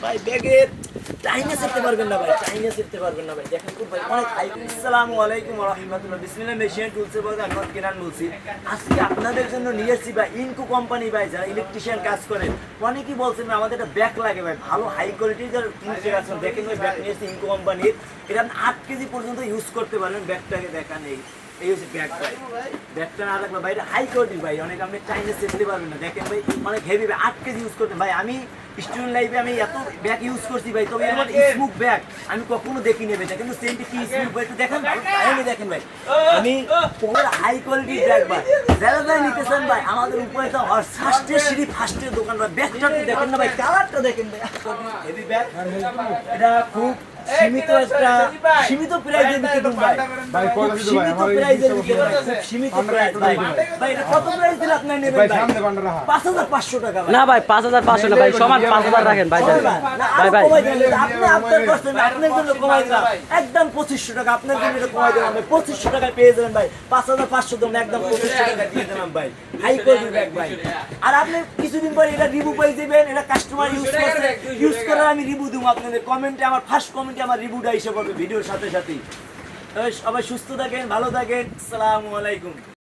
ভাই ব্যাগের চাইনা শিখতে পারবেন না ভাই, চাইনা শিখতে পারবেন না ভাই। দেখেন খুব ভাই অনেক হাই। আসসালামু আলাইকুম ওয়া রাহমাতুল্লাহ। বিসমিল্লাহ মেশিন টুলসের বলতে আমি কিরান বলছি। আজকে আপনাদের জন্য নিয়ে এসেছি ভাই ইনকো কোম্পানি ভাই, যারা ইলেকট্রিশিয়ান কাজ করেন অনেকেই বলছেন আমাদের একটা ব্যাগ লাগে ভাই, ভালো হাই কোয়ালিটির যারা কিনতে আসছেন দেখেন ভাই ব্যাগ নিয়ে এসেছি ইনকো কোম্পানির। এটা আপনি 8 কেজি পর্যন্ত ইউজ করতে পারবেন। ব্যাগটাকে দেখান, এই হচ্ছে ব্যাগ ভাই। ব্যাগটা না রাখলে ভাই এটা হাই কোয়ালিটি ভাই, অনেক আপনি চাইনা শিখতে পারবেন না। দেখেন ভাই অনেক হেভি ভাই, 8 কেজি ইউজ করতে ভাই। আমি স্টুডেন্ট লাইফে আমি এত ব্যাগ ইউজ করছি ভাই, তবে এর মধ্যে স্মুথ ব্যাগ আমি কখনো দেখি নেবে। দেখেন তো সেন্টি কি স্মুথ ভাই, একটু দেখেন ভাই, দেখেন ভাই আমি পুরো হাই কোয়ালিটির ব্যাগ ভাই। যারা যারা নিতে চান ভাই আমাদের উপরে তো ফার্স্টের সিঁড়ি ফার্স্টের দোকান ভাই। ব্যাগটা দেখেন না ভাই, কালারটা দেখেন ভাই, হেভি ব্যাগ। এটা খুব সীমিত একটা সীমিত প্রাইজে বিক্রি করুন ভাই, সীমিত প্রাইজে বিক্রি করুন, খুব সীমিত প্রাইস ভাই। ভাই এটা কত প্রাইস দিলে আপনি নেবেন ভাই? 5500 টাকা ভাই। না ভাই 5500 না ভাই, সমান 5000 রাখেন ভাই। ভাই ভাই আপনি আপনার করছেন, আপনার জন্য কমাই দিলাম একদম 2500 টাকা। আপনার জন্য এটা কমাই দিলাম ভাই, 2500 টাকায় পেয়ে যাবেন ভাই। 5500 দাম একদম 2500 টাকা দিয়ে দিলাম ভাই, হাই কোয়ালিটি ব্যাগ ভাই। আর আপনি কিছুদিন পরে এটা রিভিউ পেয়ে যাবেন, এটা কাস্টমার ইউজ করছে, ইউজ করার আমি রিভিউ দেবো আপনাদের কমেন্টে। আমার ফার্স্ট কমেন্টে আমার রিভিউটা এসে পড়বে ভিডিওর সাথে সাথেই। সবাই সুস্থ থাকেন, ভালো থাকেন, আসসালামু আলাইকুম।